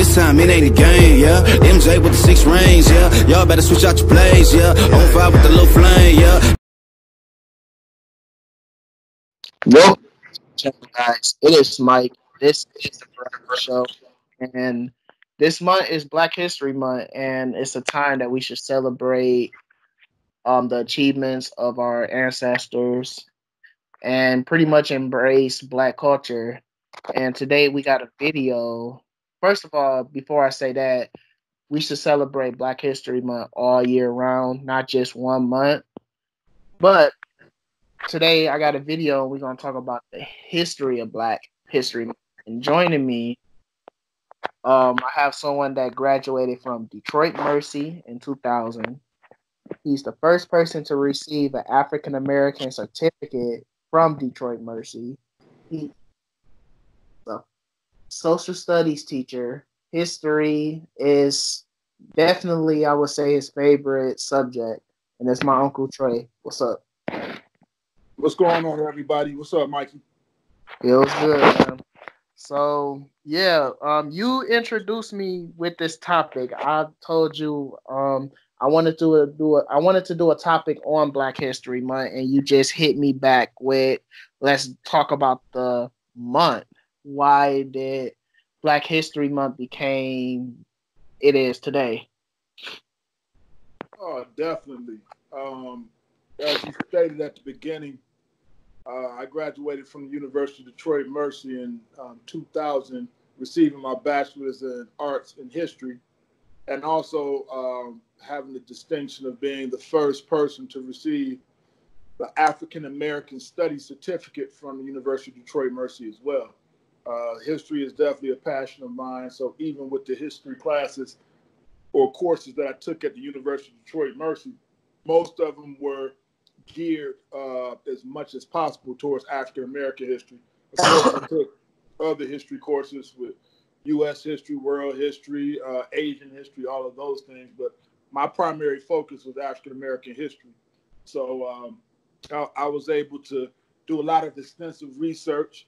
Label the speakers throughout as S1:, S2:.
S1: This time it ain't a game, yeah. MJ with the 6 rings, yeah. Y'all better switch out your plays, yeah. On fire with the low flame, yeah.
S2: Welcome, guys. It is Mike. This is the Breakfast Show, and this month is Black History Month, and it's a time that we should celebrate the achievements of our ancestors and pretty much embrace Black culture. And today we got a video. First of all, before I say that, we should celebrate Black History Month all year round, not just one month. But today I got a video and we're going to talk about the history of Black History Month. And joining me, I have someone that graduated from Detroit Mercy in 2000. He's the first person to receive an African American certificate from Detroit Mercy. He's a social studies teacher. History is definitely, I would say, his favorite subject. And it's my Uncle Trey. What's up?
S3: What's going on, everybody? What's up, Mikey?
S2: Feels good, man. So yeah, you introduced me with this topic. I told you I wanted to do a topic on Black History Month, and you just hit me back with let's talk about the month. Why did Black History Month became it is today?
S3: Oh, definitely. As you stated at the beginning, I graduated from the University of Detroit Mercy in 2000, receiving my bachelor's in arts and history, and also having the distinction of being the first person to receive the African American Studies certificate from the University of Detroit Mercy as well. History is definitely a passion of mine, so even with the history classes or courses that I took at the University of Detroit Mercy, most of them were geared as much as possible towards African American history. Of course, I took other history courses with U.S. history, world history, Asian history, all of those things. But my primary focus was African American history. So I was able to do a lot of extensive research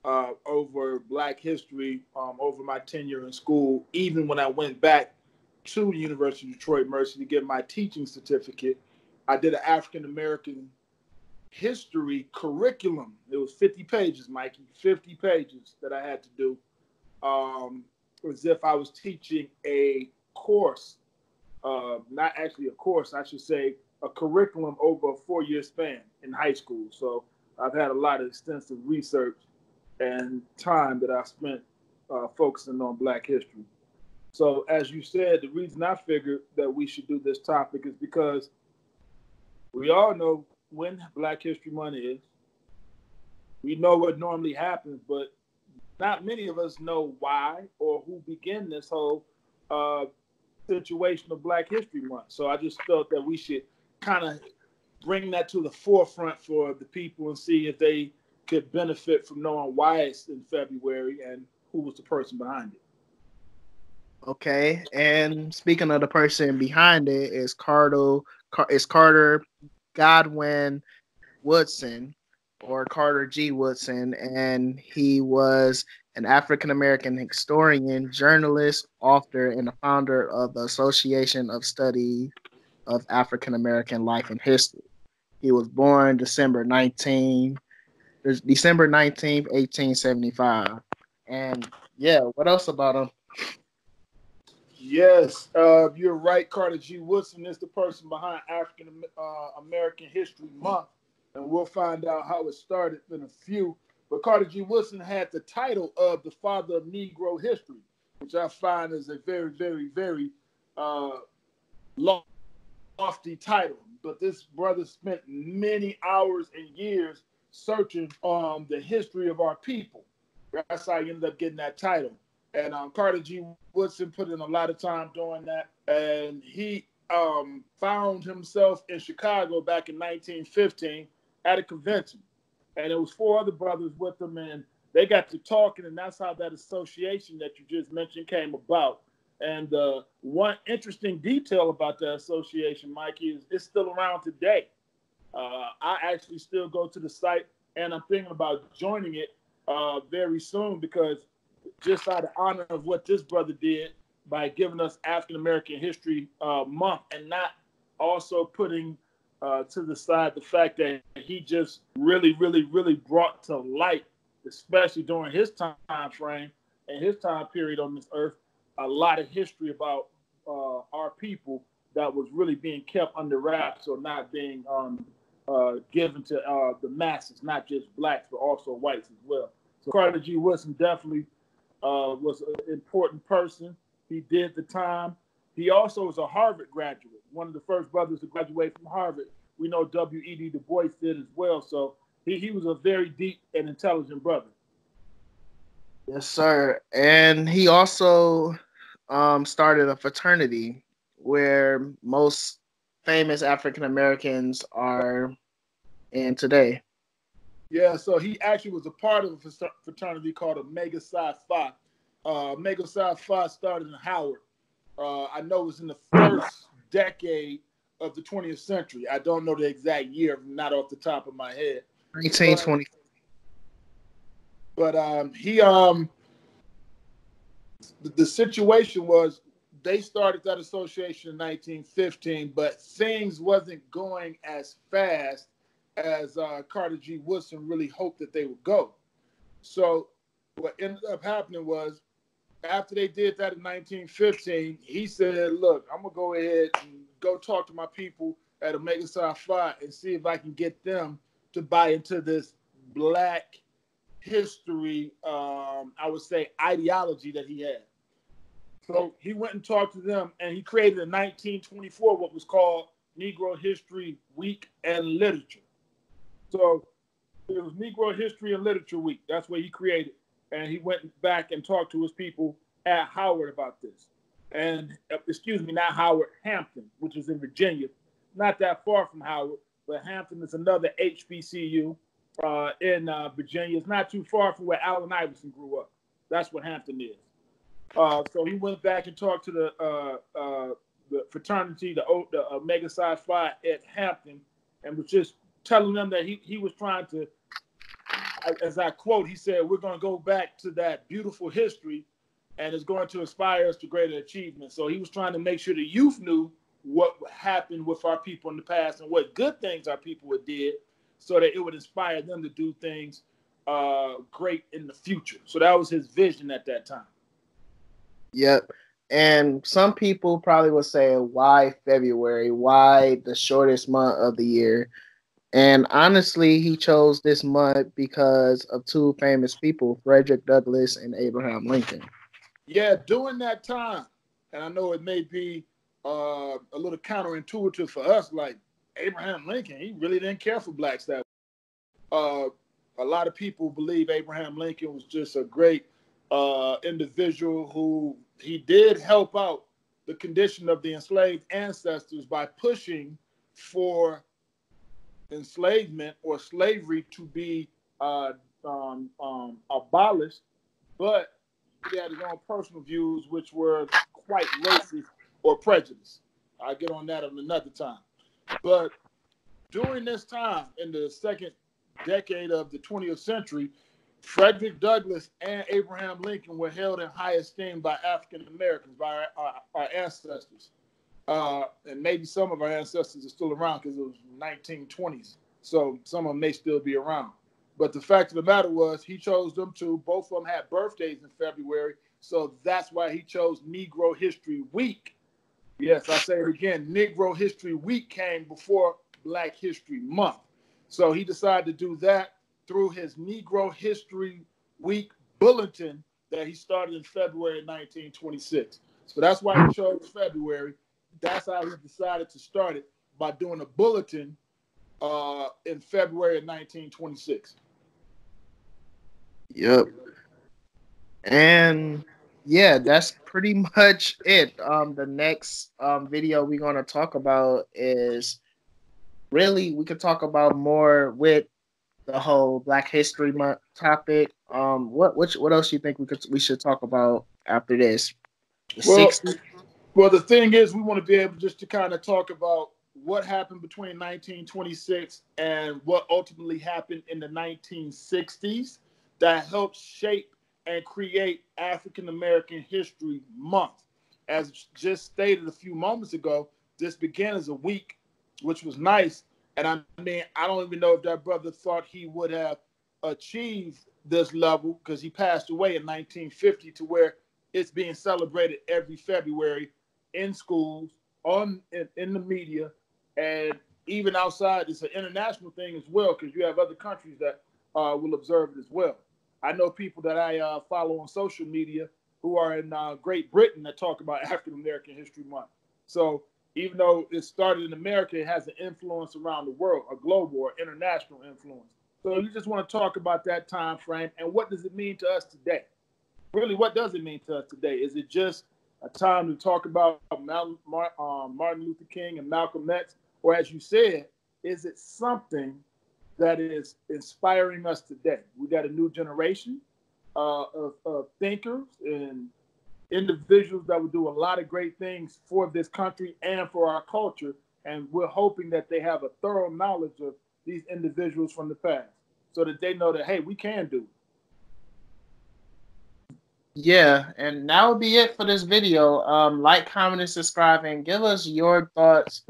S3: over Black history over my tenure in school, even when I went back to the University of Detroit Mercy to get my teaching certificate. I did an African American history curriculum. It was 50 pages, Mikey, 50 pages that I had to do, as if I was teaching a course, not actually a course, I should say a curriculum over a 4-year span in high school. So I've had a lot of extensive research and time that I spent focusing on Black history. So as you said, the reason I figured that we should do this topic is because we all know when Black History Month is. We know what normally happens, but not many of us know why or who began this whole situation of Black History Month. So I just felt that we should kind of bring that to the forefront for the people and see if they could benefit from knowing why it's in February and who was the person behind it.
S2: Okay, and speaking of the person behind it is Carter Godwin Woodson, or Carter G. Woodson, and he was an African American historian, journalist, author, and the founder of the Association of Study of African American Life and History. He was born December 19th, 1875. And yeah, what else about him?
S3: Yes, you're right. Carter G. Woodson is the person behind African American History Month, and we'll find out how it started in a few. But Carter G. Woodson had the title of the father of Negro history, which I find is a very, very, very lofty title. But this brother spent many hours and years searching on the history of our people. That's how he ended up getting that title. And Carter G. Woodson put in a lot of time doing that. And he found himself in Chicago back in 1915 at a convention. And it was 4 other brothers with him. And they got to talking. And that's how that association that you just mentioned came about. And one interesting detail about that association, Mikey, is it's still around today. I actually still go to the site. And I'm thinking about joining it very soon because just out of honor of what this brother did by giving us African American History Month, and not also putting to the side the fact that he just really, really, really brought to light, especially during his time frame and his time period on this earth, a lot of history about our people that was really being kept under wraps or not being given to the masses, not just blacks, but also whites as well. So Carter G. Woodson definitely was an important person. He did the time. He also was a Harvard graduate, one of the first brothers to graduate from Harvard. We know W.E.B. Du Bois did as well. So he was a very deep and intelligent brother.
S2: Yes, sir. And he also started a fraternity where most famous African Americans are in today.
S3: Yeah, so he actually was a part of a fraternity called Omega Psi Phi. Omega Psi Phi started in Howard. I know it was in the first decade of the 20th century. I don't know the exact year, not off the top of my head.
S2: 1920.
S3: But the situation was they started that association in 1915, but things wasn't going as fast as Carter G. Woodson really hoped that they would go. So what ended up happening was, after they did that in 1915, he said, look, I'm going to go ahead and go talk to my people at Omega Psi Phi and see if I can get them to buy into this black history, I would say, ideology that he had. So he went and talked to them, and he created in 1924 what was called Negro History Week and Literature. So it was Negro History and Literature Week. That's what he created. And he went back and talked to his people at Howard about this. And, not Howard, Hampton, which is in Virginia. Not that far from Howard, but Hampton is another HBCU in Virginia. It's not too far from where Allen Iverson grew up. That's what Hampton is. So he went back and talked to the fraternity, the Omega Psi Phi at Hampton, and was just telling them that he was trying to, as I quote, he said, we're going to go back to that beautiful history, and it's going to inspire us to greater achievement. So he was trying to make sure the youth knew what happened with our people in the past and what good things our people did, so that it would inspire them to do things great in the future. So that was his vision at that time.
S2: Yep. And some people probably would say, why February? Why the shortest month of the year? And honestly, he chose this month because of two famous people, Frederick Douglass and Abraham Lincoln.
S3: Yeah, during that time, and I know it may be a little counterintuitive for us, like Abraham Lincoln, he really didn't care for blacks that way. A lot of people believe Abraham Lincoln was just a great individual who he did help out the condition of the enslaved ancestors by pushing for enslavement or slavery to be abolished, but he had his own personal views, which were quite racist or prejudiced. I'll get on that another time. But during this time, in the second decade of the 20th century, Frederick Douglass and Abraham Lincoln were held in high esteem by African Americans, by our ancestors. And maybe some of our ancestors are still around because it was 1920s. So some of them may still be around. But the fact of the matter was he chose them to. Both of them had birthdays in February. So that's why he chose Negro History Week. Yes, I say it again. Negro History Week came before Black History Month. So he decided to do that through his Negro History Week bulletin that he started in February 1926. So that's why he chose February. That's how he decided to start it, by doing a bulletin in February of 1926.
S2: Yep. And yeah, that's pretty much it. The next video we're gonna talk about is, really, we could talk about more with the whole Black History Month topic. What else you think we should talk about after this?
S3: Well, the thing is, we want to be able just to kind of talk about what happened between 1926 and what ultimately happened in the 1960s that helped shape and create African American History Month. As just stated a few moments ago, this began as a week, which was nice. And I mean, I don't even know if that brother thought he would have achieved this level, because he passed away in 1950, to where it's being celebrated every February in schools, in the media, and even outside. It's an international thing as well, because you have other countries that will observe it as well. I know people that I follow on social media who are in Great Britain that talk about African American History Month. So even though it started in America, it has an influence around the world, a global or international influence. So you just want to talk about that time frame and what does it mean to us today? Really, what does it mean to us today? Is it just a time to talk about Martin Luther King and Malcolm X? Or as you said, is it something that is inspiring us today? We got a new generation of thinkers and individuals that will do a lot of great things for this country and for our culture. And we're hoping that they have a thorough knowledge of these individuals from the past so that they know that, hey, we can do it.
S2: Yeah, and that would be it for this video. Like, comment, and subscribe, and give us your thoughts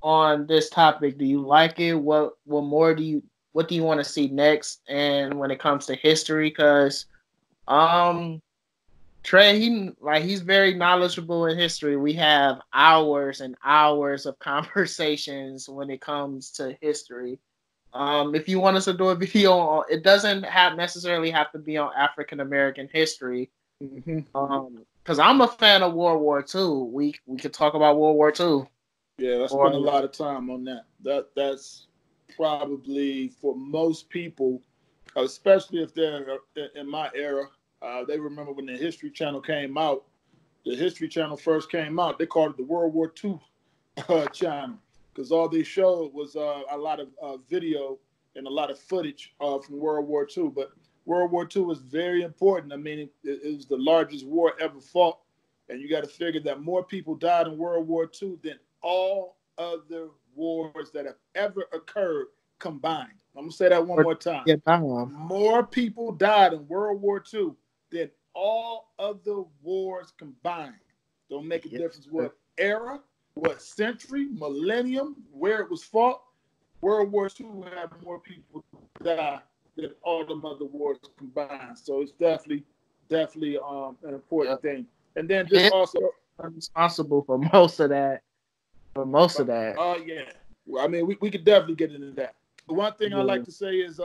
S2: on this topic. Do you like it? What do you want to see next? And when it comes to history, because Trey, he's very knowledgeable in history. We have hours and hours of conversations when it comes to history. If you want us to do a video on, it doesn't necessarily have to be on African American history. Because I'm a fan of World War II. We could talk about World War II.
S3: Yeah, I spent a lot of time on that. That's probably, for most people, especially if they're in my era, they remember when the History Channel came out. The History Channel first came out, they called it the World War II channel, because all they showed was a lot of video and a lot of footage from World War II. But World War II was very important. I mean, it was the largest war ever fought. And you got to figure that more people died in World War II than all other wars that have ever occurred combined. I'm going to say that one more time. More people died in World War II than all other wars combined. Don't make a difference what era, what century, millennium, where it was fought. World War II had more people die than all the other wars combined. So it's definitely an important thing. And then just also
S2: responsible for most of that.
S3: Yeah. Well, I mean, we could definitely get into that. The one thing I like to say is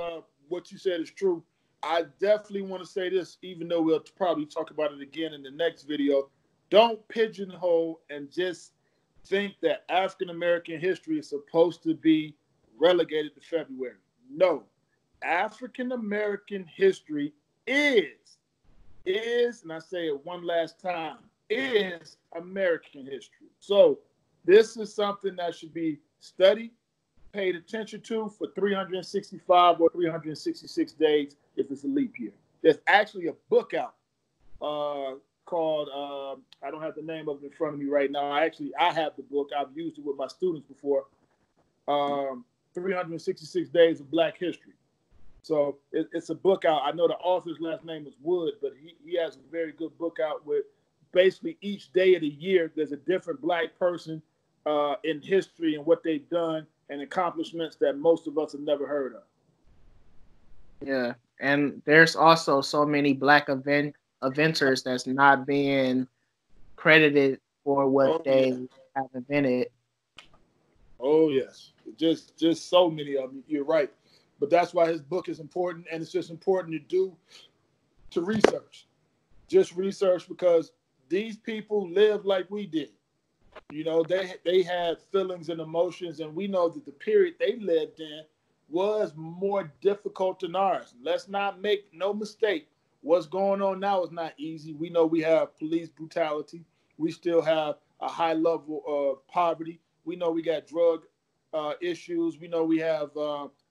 S3: what you said is true. I definitely want to say this, even though we'll probably talk about it again in the next video. Don't pigeonhole and just think that African American history is supposed to be relegated to February. No. African American history is, and I say it one last time, is American history. So this is something that should be studied, paid attention to for 365 or 366 days if it's a leap year. There's actually a book out called, I don't have the name of it in front of me right now. I have the book. I've used it with my students before. 366 Days of Black History. So it's a book out. I know the author's last name is Wood, but he has a very good book out with basically each day of the year, there's a different Black person in history and what they've done and accomplishments that most of us have never heard of.
S2: Yeah, and there's also so many Black inventors that's not being credited for what they have invented.
S3: Oh yes, just so many of them. You're right, but that's why his book is important, and it's just important to research. Just research, because these people live like we did. You know, they had feelings and emotions, and we know that the period they lived in was more difficult than ours. Let's not make no mistake. What's going on now is not easy. We know we have police brutality. We still have a high level of poverty. We know we got drug issues. We know we have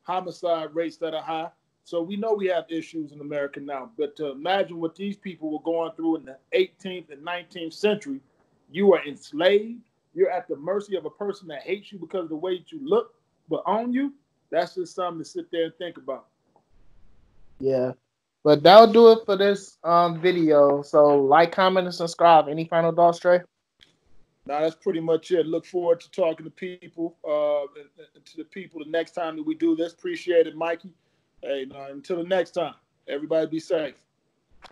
S3: homicide rates that are high. So we know we have issues in America now. But to imagine what these people were going through in the 18th and 19th century, you are enslaved. You're at the mercy of a person that hates you because of the way that you look, but own you. That's just something to sit there and think about.
S2: Yeah. But that'll do it for this video. So like, comment, and subscribe. Any final thoughts, Trey?
S3: Now that's pretty much it. Look forward to talking to people, to the people the next time that we do this. Appreciate it, Mikey. Hey, until the next time, everybody be safe.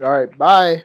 S2: All right, bye.